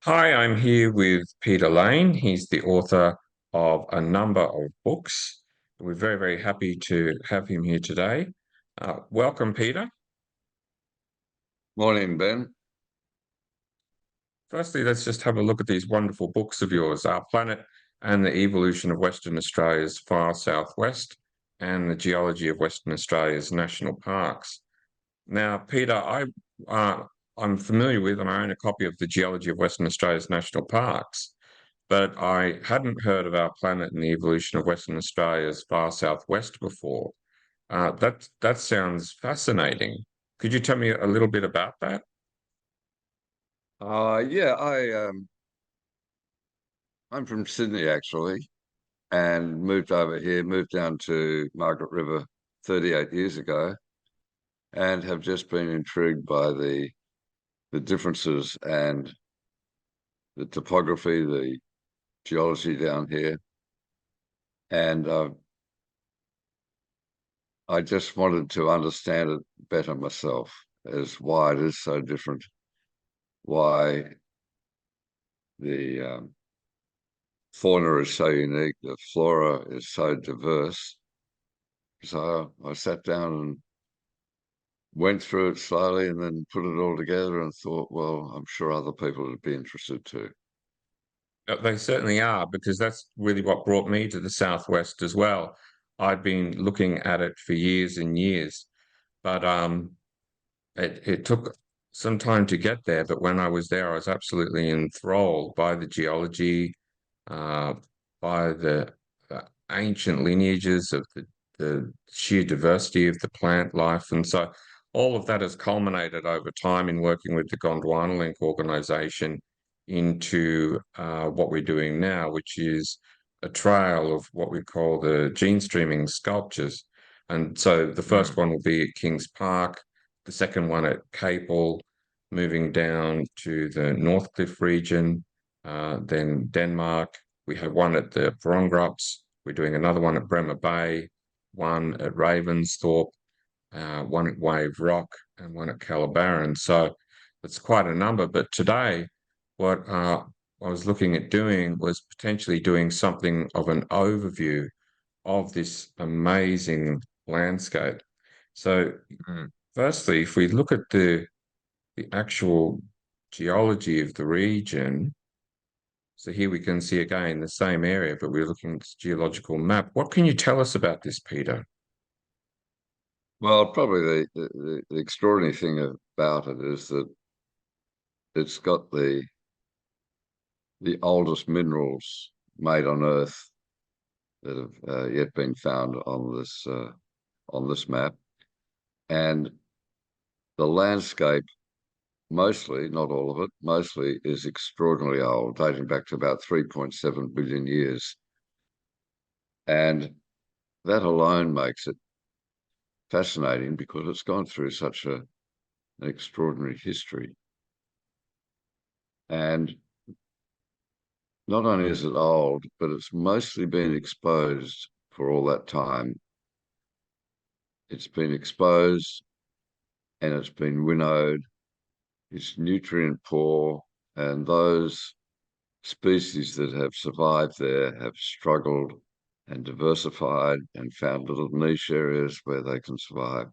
Hi, I'm here with Peter Lane. He's the author of a number of books. We're very, very happy to have him here today. Welcome, Peter. Morning, Ben. Firstly, let's just have a look at these wonderful books of yours, Our Planet and the Evolution of Western Australia's Far Southwest and the Geology of Western Australia's National Parks. Now, Peter, uh, I'm familiar with and I own a copy of the Geology of Western Australia's National Parks, but I hadn't heard of Our Planet and the Evolution of Western Australia's Far Southwest before. That sounds fascinating. Could you tell me a little bit about that? Yeah, I'm from Sydney actually, and moved over here, moved down to Margaret River 38 years ago, and have just been intrigued by the differences and the topography, the geology down here, and I just wanted to understand it better myself, as why it is so different, why the fauna is so unique, the flora is so diverse. So I sat down and went through it slowly and then put it all together and thought, well, I'm sure other people would be interested too. They certainly are, because that's really what brought me to the Southwest as well. I'd been looking at it for years and years, but it took some time to get there. But when I was there, I was absolutely enthralled by the geology, uh, by the ancient lineages of the sheer diversity of the plant life. And so all of that has culminated over time in working with the Gondwana Link organization into what we're doing now, which is a trail of what we call the Genestreaming Sculptures. And so the first Mm. one will be at Kings Park, the second one at Capel, moving down to the Northcliffe region, then Denmark. We have one at the Brongrops. We're doing another one at Bremer Bay, one at Ravensthorpe, one at Wave Rock, and one at Calabaran. So it's quite a number. But today, what I was looking at doing was potentially doing something of an overview of this amazing landscape. So, firstly, if we look at the actual geology of the region, so here we can see again the same area, but we're looking at this geological map. What can you tell us about this, Peter? Well, probably the extraordinary thing about it is that it's got the oldest minerals made on Earth that have yet been found on this map, and the landscape mostly, not all of it, mostly is extraordinarily old, dating back to about 3.7 billion years. And that alone makes it fascinating because it's gone through such an extraordinary history. And not only is it old, but it's mostly been exposed for all that time. It's been exposed and it's been winnowed. It's nutrient poor, and those species that have survived there have struggled and diversified and found little niche areas where they can survive.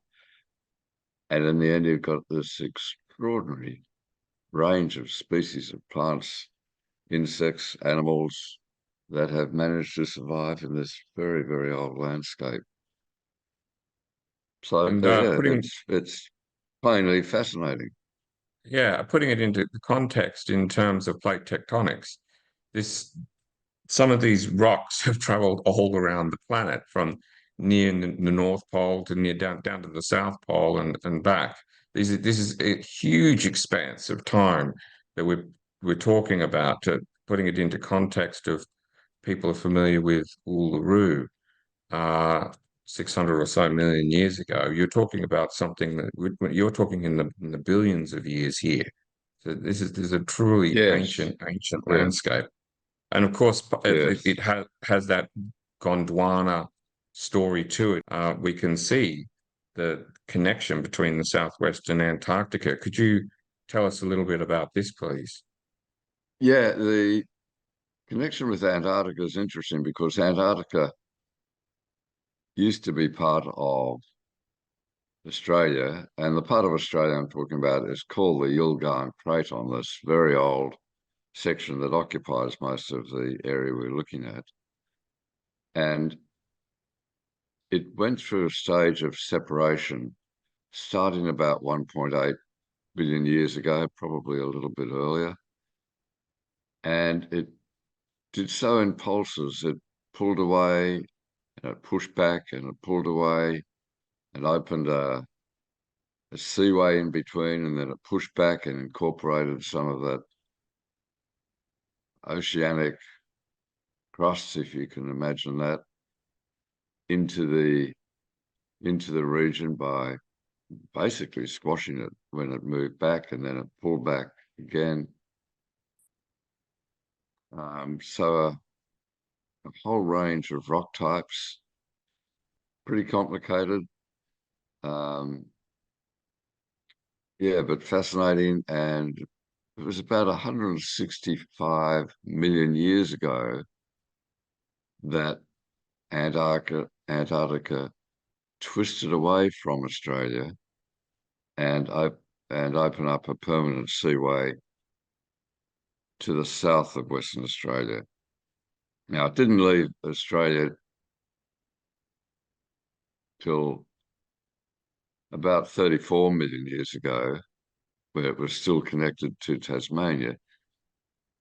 And in the end, you've got this extraordinary range of species of plants, insects, animals that have managed to survive in this very, very old landscape. So And yeah, it's plainly fascinating. putting it into the context in terms of plate tectonics, this some of these rocks have traveled all around the planet, from near the North Pole to near down to the South Pole and back. This is a huge expanse of time that we're talking about. Putting it into context of people are familiar with Uluru, uh, 600 or so million years ago. You're talking about something that you're talking in the billions of years here. So this is a truly Yes, ancient yeah, landscape. And of course, yes. it has that Gondwana story to it. We can see the connection between the Southwest and Antarctica. Could you tell us a little bit about this, please? Yeah, the connection with Antarctica is interesting because Antarctica used to be part of Australia, and the part of Australia I'm talking about is called the Yilgarn Craton, this very old section that occupies most of the area we're looking at. And it went through a stage of separation starting about 1.8 billion years ago, probably a little bit earlier. And it did so in pulses. It pulled away and it pushed back and it pulled away and opened a seaway in between, and then it pushed back and incorporated some of that oceanic crust, if you can imagine that, into the region by basically squashing it when it moved back, and then it pulled back again. So a whole range of rock types, pretty complicated. Um, yeah, but fascinating. And it was about 165 million years ago that Antarctica twisted away from Australia and open up a permanent seaway to the south of Western Australia. Now, it didn't leave Australia till about 34 million years ago, where it was still connected to Tasmania.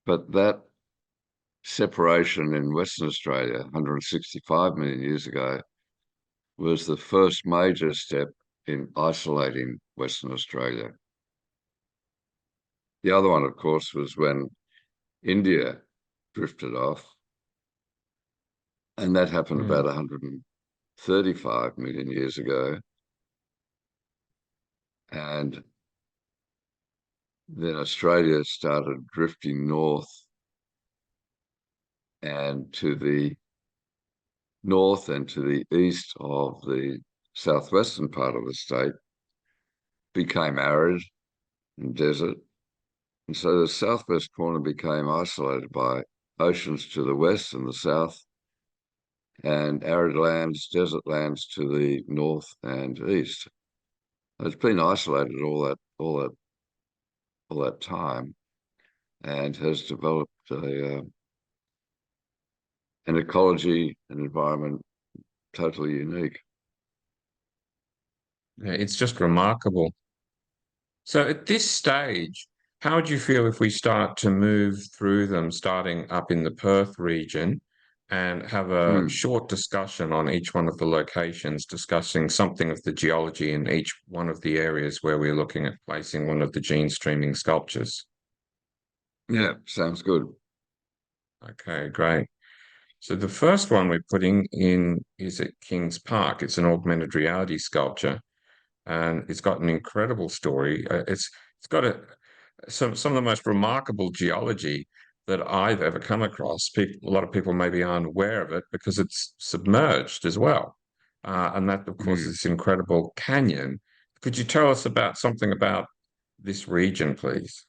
But that separation in Western Australia 165 million years ago was the first major step in isolating Western Australia. The other one, of course, was when India drifted off, and that happened about 135 million years ago. And then Australia started drifting north, and to the north and to the east of the southwestern part of the state became arid and desert. And so the southwest corner became isolated by oceans to the west and the south, and arid lands, desert lands to the north and east. It's been isolated all that time, and has developed an ecology, an environment totally unique. Yeah, it's just remarkable. So at this stage, how would you feel if we start to move through them, starting up in the Perth region, and have a Hmm. short discussion on each one of the locations, discussing something of the geology in each one of the areas where we're looking at placing one of the gene streaming sculptures? Yeah, sounds good. Okay, great. So the first one we're putting in is at Kings Park. It's an augmented reality sculpture, and it's got an incredible story. It's got some of the most remarkable geology that I've ever come across. A lot of people maybe aren't aware of it because it's submerged as well, and that of course Hmm. is this incredible canyon. Could you tell us about something about this region, please?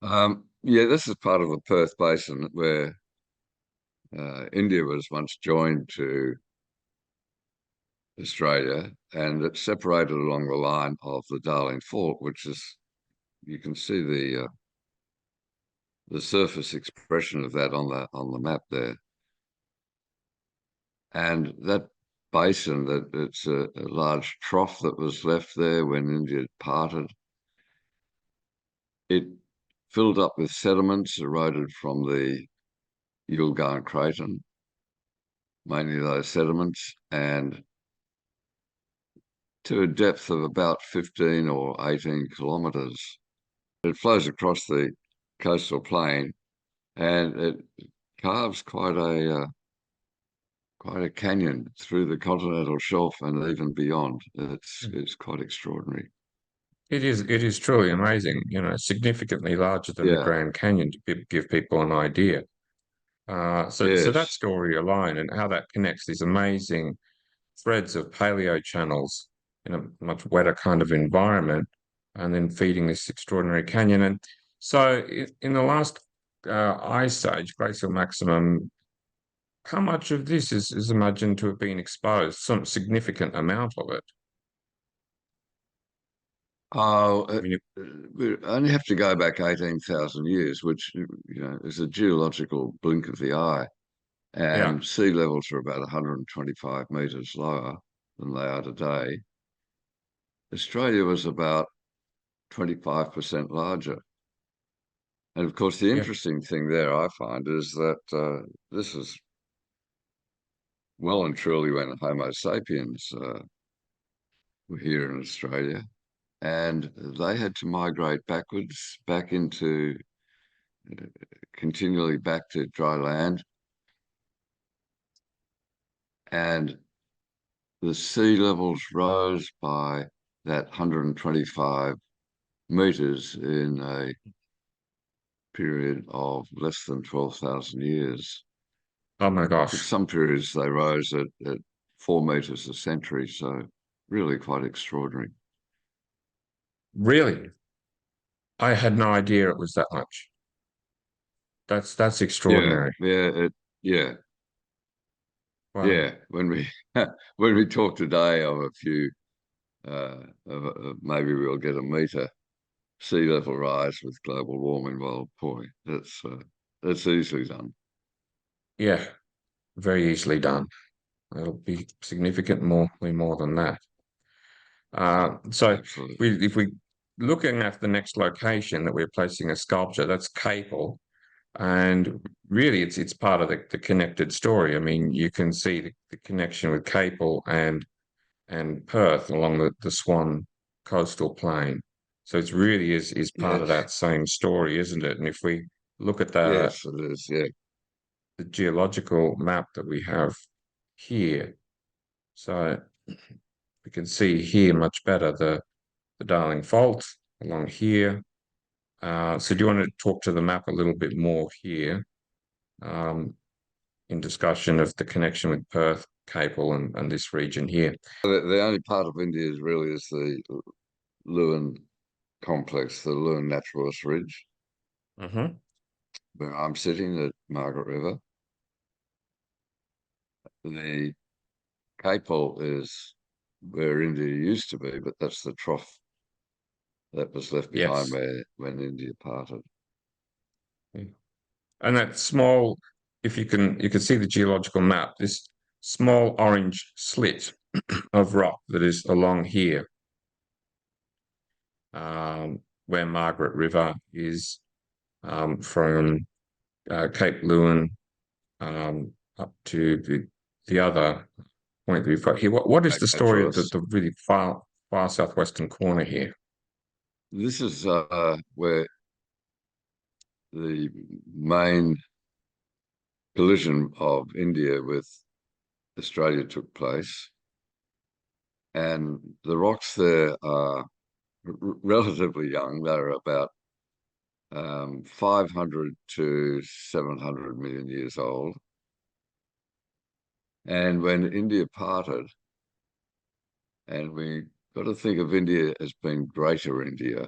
Yeah, this is part of the Perth Basin where India was once joined to Australia, and it's separated along the line of the Darling Fault, which is, you can see the surface expression of that on the map there. And that basin, that it's a large trough that was left there when India parted. It filled up with sediments eroded from the Yilgarn Craton, mainly those sediments, and to a depth of about 15 or 18 kilometres. It flows across the coastal plain, and it carves quite a canyon through the continental shelf and even beyond. It's quite extraordinary. It is truly amazing, significantly larger than the Yeah. Grand Canyon to give people an idea. So that Yes. story alone and how that connects these amazing threads of paleo channels in a much wetter kind of environment, and then feeding this extraordinary canyon. And So in the last ice age, glacial maximum, how much of this is imagined to have been exposed? Some significant amount of it. Oh, I mean, we only have to go back 18,000 years, which, is a geological blink of the eye. yeah, And sea levels are about 125 meters lower than they are today. Australia was about 25% larger. And of course, the yeah, interesting thing there I find is that this is well and truly when Homo sapiens were here in Australia. And they had to migrate backwards, back into continually back to dry land. And the sea levels rose by that 125 meters in a period of less than 12,000 years. oh my But gosh, some periods they rose at 4 meters a century, so really quite extraordinary. really? I had no idea it was that much. That's Yeah, extraordinary. yeah, Wow. yeah. When we when we talk today of a few, maybe we'll get a meter sea level rise with global warming. Well, boy, that's easily done. Yeah, very easily done. It'll be significant more than that. So Absolutely. if we looking at the next location that we're placing a sculpture, that's Capel, and really it's part of the connected story. I mean, you can see the connection with Capel and Perth along the Swan coastal plain. So it's really is part of Yes, that same story, isn't it? And if we look at yes, it is. Yeah, the geological map that we have here, so we can see here much better the Darling Fault along here. So do you want to talk to the map a little bit more here um, in discussion of the connection with Perth, Capel, and this region here? the only part of India is really is the Lewin complex, the Lewin Naturalist Ridge, Hmm. where I'm sitting at Margaret River. The Capel is where India used to be, but that's the trough that was left behind Yes. where when India parted. And that small, if you can see the geological map, this small orange slit of rock that is along here, where Margaret River is from Cape Lewin up to the other point that we've got here. What is the story of Naturalist. the really far southwestern corner here? This is where the main collision of India with Australia took place. And the rocks there are relatively young. They're about 500 to 700 million years old. And when India parted, and we got to think of India as being Greater India,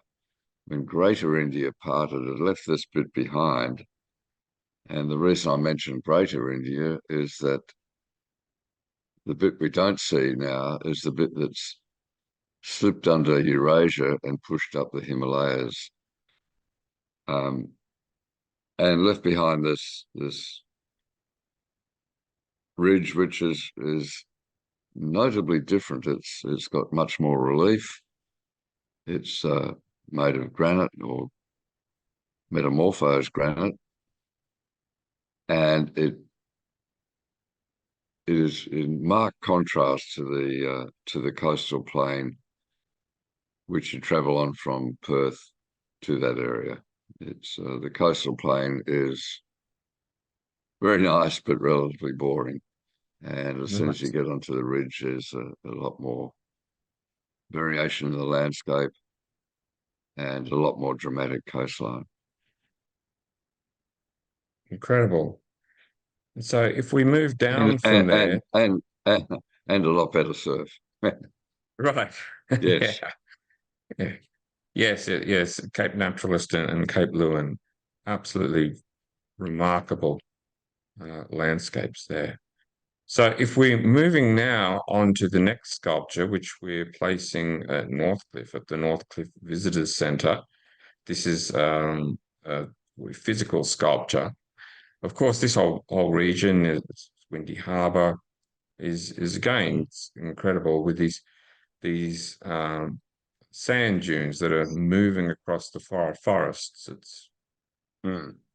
when Greater India parted, it left this bit behind. And the reason I mention Greater India is that the bit we don't see now is the bit that's slipped under Eurasia and pushed up the Himalayas, um, and left behind this ridge, which is notably different. It's got much more relief. It's made of granite or metamorphosed granite, and it is in marked contrast to the coastal plain which you travel on from Perth to that area. It's the coastal plain is very nice but relatively boring, and as soon as you Right. get onto the ridge, there's a lot more variation in the landscape and a lot more dramatic coastline. Incredible. So if we move And down from and there, and a lot better surf. right? Yes. Yeah, yeah. Yes, Cape Naturalist and Cape Lewin, absolutely remarkable landscapes there. So if we're moving now on to the next sculpture, which we're placing at Northcliffe, at the Northcliffe Visitors Centre, this is a physical sculpture. Of course, this whole region is Windy Harbour is again it's incredible with these sand dunes that are moving across the forests. It's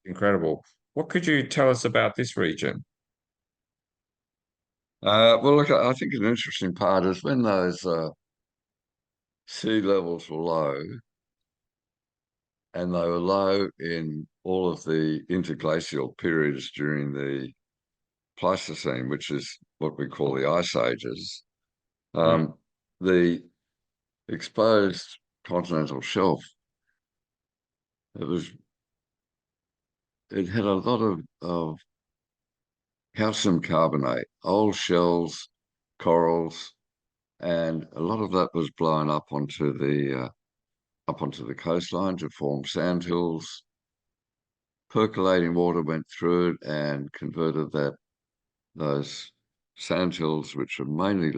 incredible. What could you tell us about this region? Well, look, I think an interesting part is when those sea levels were low, and they were low in all of the interglacial periods during the Pleistocene, which is what we call the ice ages. Mm. The exposed continental shelf, it was it had a lot of calcium carbonate, old shells, corals, and a lot of that was blown up onto the coastline to form sandhills. Percolating water went through it and converted those sandhills, which are mainly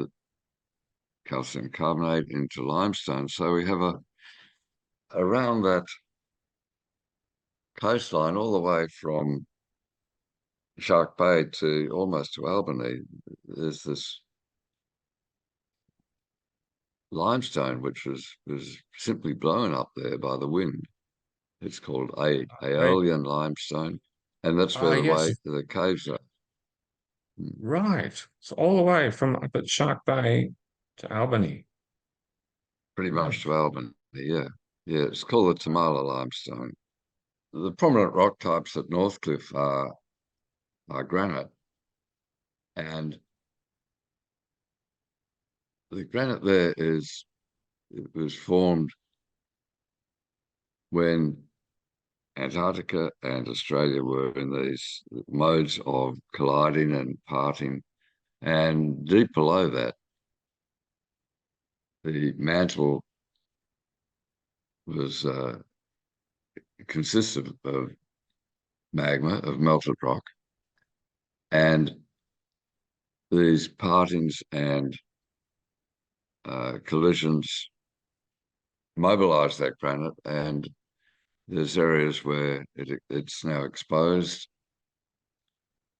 calcium carbonate, into limestone. So we have around that coastline, all the way from Shark Bay to almost to Albany, there's this limestone which was simply blown up there by the wind. It's called Right. Aeolian limestone, and that's where Yes, the caves are. right. So all the way from up at Shark Bay to Albany. Pretty much Right. to Albany. Yeah, yeah. It's called the Tamala limestone. The prominent rock types at Northcliffe are granite, and the granite there it was formed when Antarctica and Australia were in these modes of colliding and parting. And deep below that, the mantle was consists of magma, of melted rock, and these partings and collisions mobilize that granite, and there's areas where it's now exposed.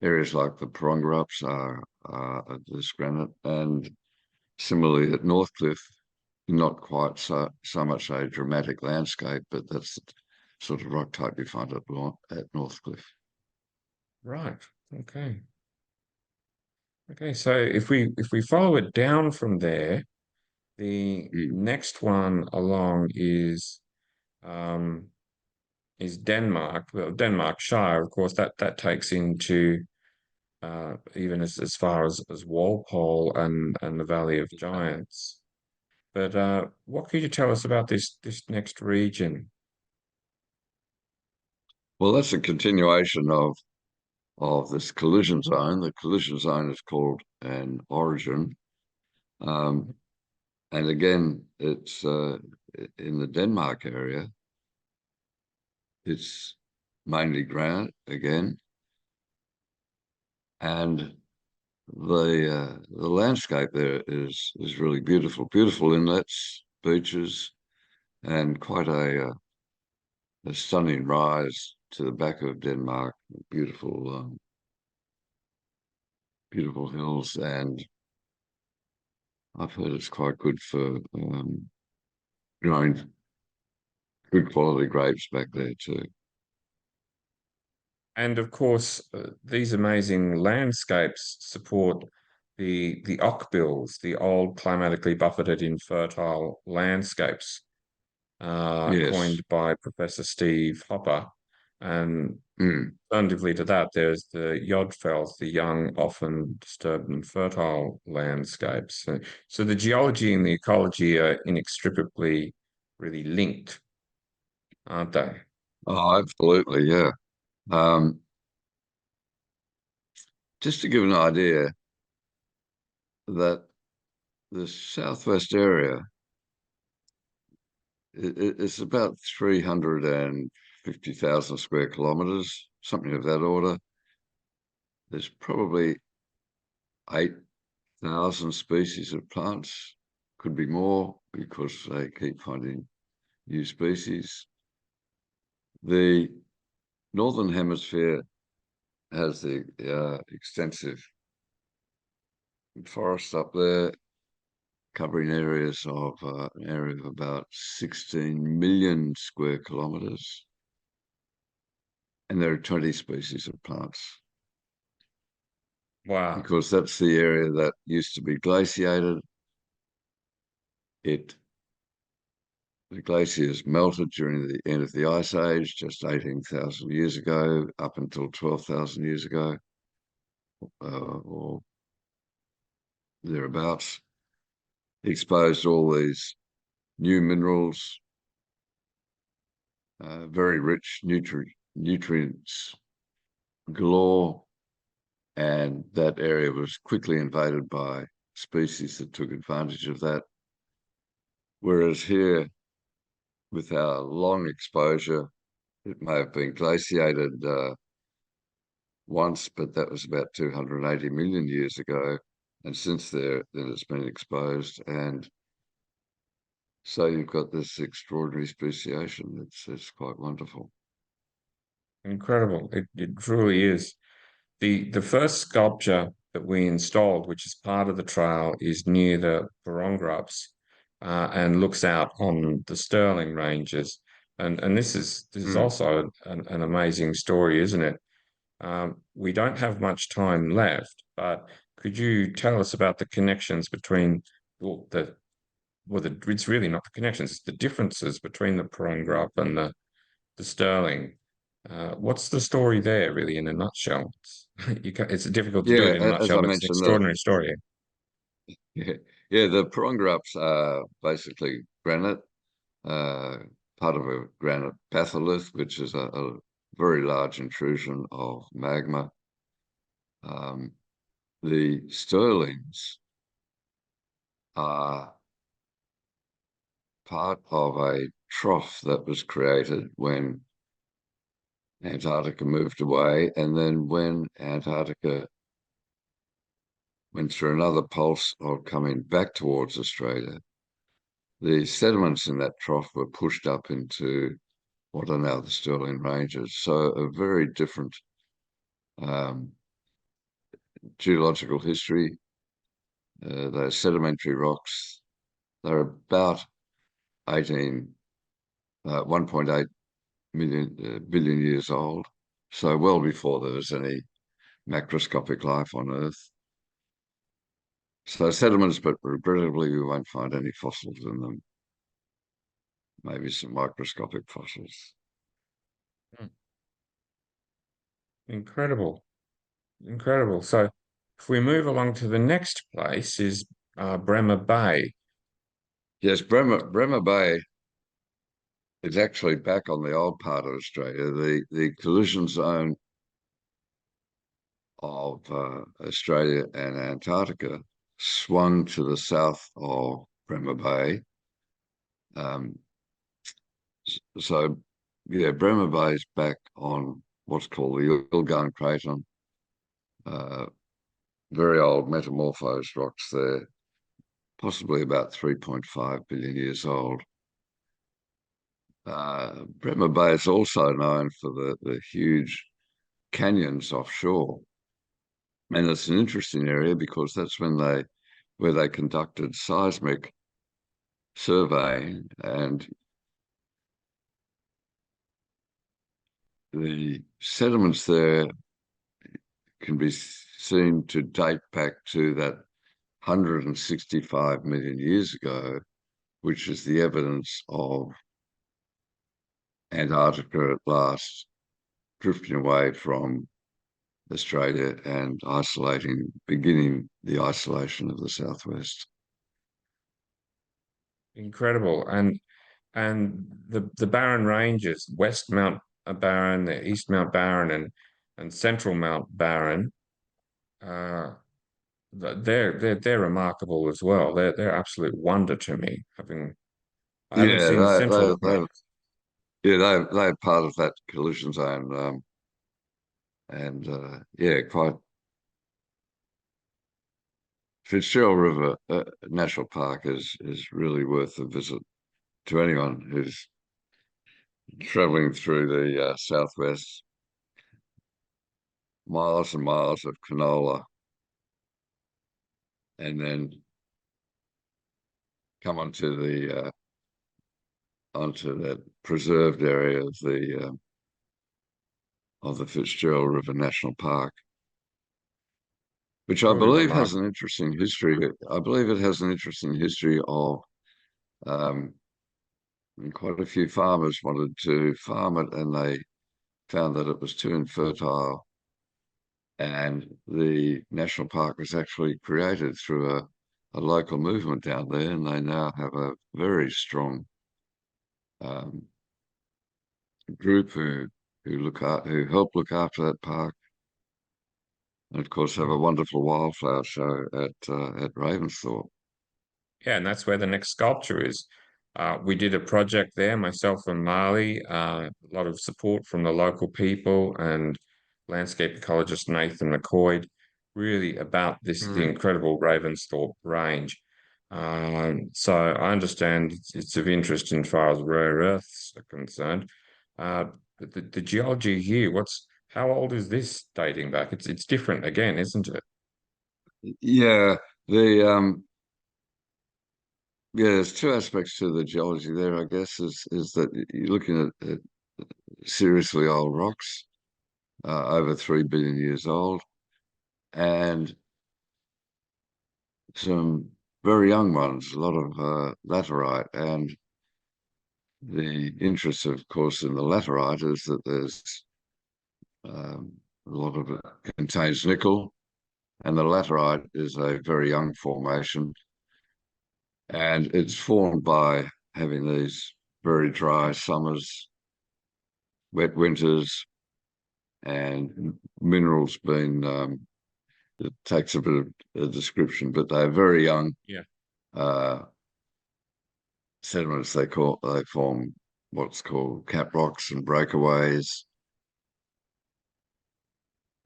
Areas like the Parongarups are this granite, and similarly at Northcliffe, not quite so much a dramatic landscape, but that's the sort of rock type you find at Northcliffe. Right. Okay. Okay. So if we follow it down from there, the Mm. next one along um is Denmark. Well, Denmark Shire, of course, that takes into even as far as Walpole and the Valley of Giants. But what could you tell us about this next region? Well, that's a continuation of this collision zone. The collision zone is called an origin. Um, and again, it's in the Denmark area. It's mainly granite again, and the landscape there is really beautiful. Beautiful inlets, beaches, and quite a stunning rise to the back of Denmark. Beautiful, beautiful hills, and I've heard it's quite good for growing good quality grapes back there too. And of course, these amazing landscapes support the ochbills, the old climatically buffeted infertile landscapes Yes. coined by Professor Steve Hopper. And Mm. alternatively to that, there's the Jodfells, the young, often disturbed and fertile landscapes. So the geology and the ecology are inextricably really linked, aren't they? Oh, absolutely, yeah. Um, just to give an idea that the southwest area it's about 350,000 square kilometers, something of that order. There's probably 8,000 species of plants, could be more because they keep finding new species. The Northern Hemisphere has the extensive forest up there, covering areas of an area of about 16 million square kilometers, and there are 20 species of plants Wow. because that's the area that used to be glaciated. The glaciers melted during the end of the Ice Age, just 18,000 years ago, up until 12,000 years ago, or thereabouts. Exposed all these new minerals, very rich nutrients galore, and that area was quickly invaded by species that took advantage of that. Whereas here, with our long exposure, it may have been glaciated once, but that was about 280 million years ago. And since then it's been exposed. And so you've got this extraordinary speciation. It's quite wonderful. Incredible. It truly is. The first sculpture that we installed, which is part of the trail, is near the Barongraps, and looks out on the Stirling Ranges. And this is Mm. also an amazing story, isn't it? We don't have much time left, but could you tell us about the connections between well, it's really not the connections, it's the differences between the Parangrap and the Stirling. What's the story there, really, in a nutshell? It's difficult to do Yeah, it in a as nutshell, I but it's an mentioned, the extraordinary story. yeah, yeah, the Parongraps are basically granite, uh, part of a granite batholith, which is a very large intrusion of magma. Um, the Stirlings are part of a trough that was created when Antarctica moved away, and then when Antarctica went through another pulse of coming back towards Australia, the sediments in that trough were pushed up into what are now the Stirling Ranges. So a very different um, geological history. They're sedimentary rocks. They're about 1.8 billion years old. So well before there was any macroscopic life on Earth. So sediments, but regrettably we won't find any fossils in them. Maybe some microscopic fossils. Hmm. Incredible, incredible. So, if we move along to the next place, is Bremer Bay. Yes, Bremer Bay is actually back on the old part of Australia. The collision zone of Australia and Antarctica swung to the south of Bremer Bay. Um, so, yeah, Bremer Bay is back on what's called the Yilgarn Craton. Uh, very old metamorphosed rocks there, possibly about 3.5 billion years old. Bremer Bay is also known for the huge canyons offshore. And it's an interesting area because that's where they conducted seismic surveying, and the sediments there can be seen to date back to that 165 million years ago, which is the evidence of Antarctica at last drifting away from Australia and beginning the isolation of the Southwest. Incredible. And the Barron Ranges, West Mount Barron, the East Mount Barron, and Central Mount Barron, uh, they're remarkable as well. They're absolute wonder to me, having I haven't Yeah, seen Central Coast. they're part of that collision zone, and yeah, quite Fitzgerald River National Park is really worth a visit to anyone who's traveling through the Southwest. Miles and miles of canola, and then come onto that preserved area of the Fitzgerald River National Park, which I Truly believe has remarkable. an interesting history. I believe it has an interesting history of um, quite a few farmers wanted to farm it, and they found that it was too infertile. And the national park was actually created through a local movement down there, and they now have a very strong um, group who help look after that park, and of course have a wonderful wildflower show at Ravensthorpe. Yeah, and that's where the next sculpture is. We did a project there, myself and Marley, a lot of support from the local people and landscape ecologist Nathan McCoy, really about the Mm. incredible Ravensthorpe range. So I understand it's of interest in far as rare earths are concerned. But the geology here, how old is this dating back? It's different again, isn't it? Yeah, the yeah, there's two aspects to the geology there, I guess, is that you're looking at seriously old rocks, over 3 billion years old, and some very young ones, a lot of laterite. And the interest, of course, in the laterite is that there's a lot of it contains nickel, and the laterite is a very young formation, and it's formed by having these very dry summers, wet winters, and minerals being it takes a bit of a description, but they're very young Yeah. uh, sediments. They form what's called cap rocks and breakaways,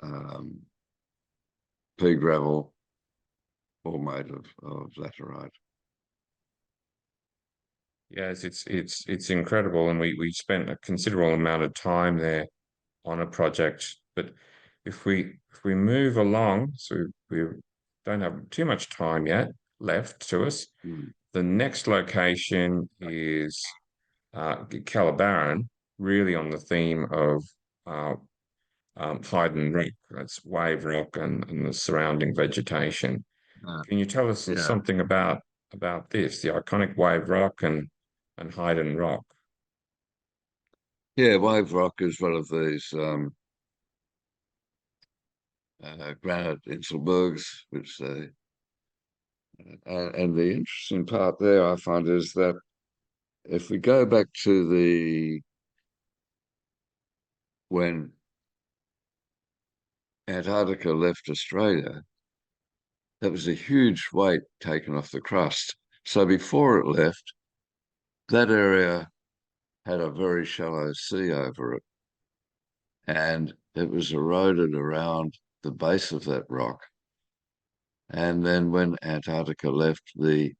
um, pea gravel, all made of laterite. Yes, it's incredible, and we spent a considerable amount of time there on a project. But if we move along, so we don't have too much time yet left to us. Mm. The next location is Calabaran, really on the theme of uh, Hyden Rock. That's wave rock and the surrounding vegetation. Uh, Can you tell us yeah, something about this, the iconic wave rock and Hyden Rock? yeah. Wave rock is one of these granite inselbergs, which they and the interesting part there I find is that if we go back to the when Antarctica left Australia, that was a huge weight taken off the crust. So before it left, that area had a very shallow sea over it, and it was eroded around the base of that rock. And then when Antarctica left, the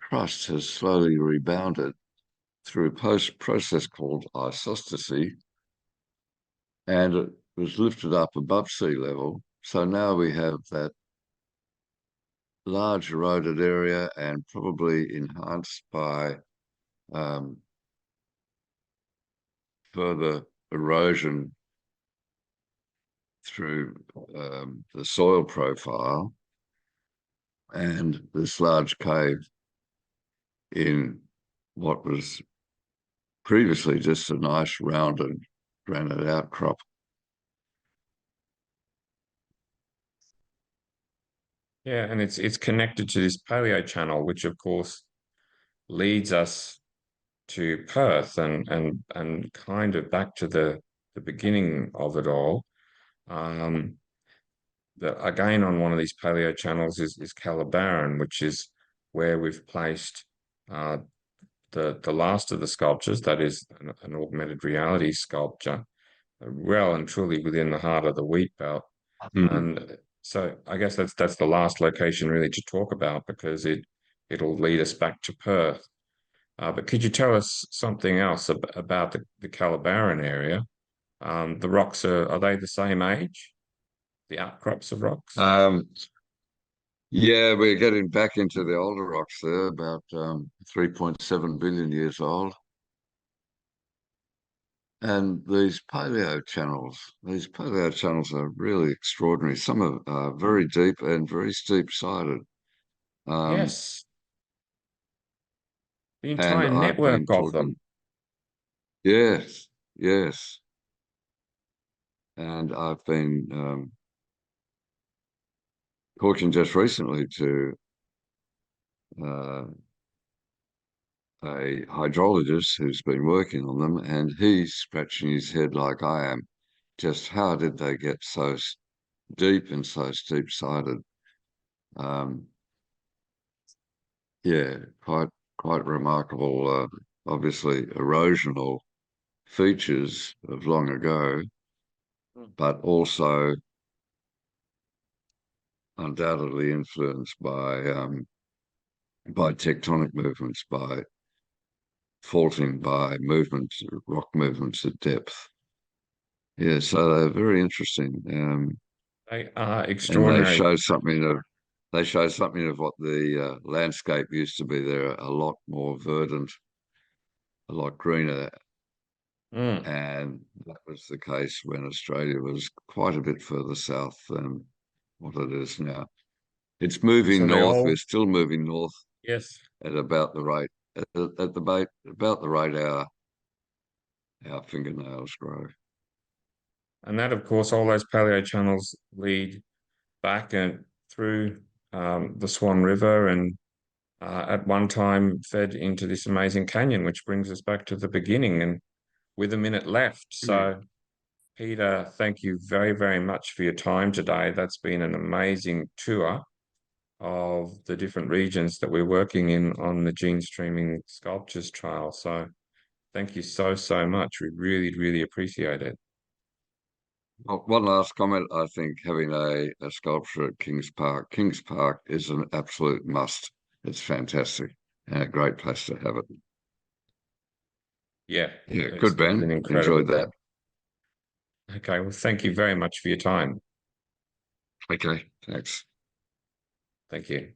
crust has slowly rebounded through a process called isostasy, and it was lifted up above sea level. So now we have that large eroded area and probably enhanced by um, further erosion through the soil profile, and this large cave in what was previously just a nice rounded granite outcrop. Yeah, and it's connected to this paleo channel, which of course leads us to Perth and kind of back to the beginning of it all. Um, again on one of these paleo channels is Calabaran, which is where we've placed uh, the last of the sculptures, that is an augmented reality sculpture, well and truly within the heart of the wheat belt. Mhm. And so I guess that's the last location really to talk about because it'll lead us back to Perth. But could you tell us something else about the Calabaran area? The rocks are they the same age? The outcrops of rocks? Um, yeah, we're getting back into the older rocks there, about 3.7 billion years old. And these paleo channels are really extraordinary. Some are very deep and very steep-sided. Um, Yes, the and entire I've network been of them. talking, yes, yes. And I've been talking just recently to uh, a hydrologist who's been working on them, and he's scratching his head like I am. Just how did they get so deep and so steep-sided? Um, yeah, quite remarkable. Obviously, erosional features of long ago, but also undoubtedly influenced by tectonic movements, by faulting, by movements, rock movements at depth. Yeah, so they're very interesting, They are and extraordinary. they show something of what the landscape used to be there, a lot more verdant, a lot greener, Mm. and that was the case when Australia was quite a bit further south than what it is now. It's moving So they north. all, We're still moving north yes. at about the rate about the rate our fingernails grow. And that, of course, all those paleo channels lead back and through the Swan River and at one time fed into this amazing canyon, which brings us back to the beginning and with a minute left. Mm. So, Peter, thank you very, very much for your time today. That's been an amazing tour of the different regions that we're working in on the Gene Streaming Sculptures trial. So, thank you so, so much. We really, really appreciate it. Well, one last comment. I think having a sculpture at Kings Park is an absolute must. It's fantastic and a great place to have it. Yeah, Yeah, it's good, it's an Ben. incredible Enjoyed thing. that. Okay, well, thank you very much for your time. Okay, thanks. Thank you.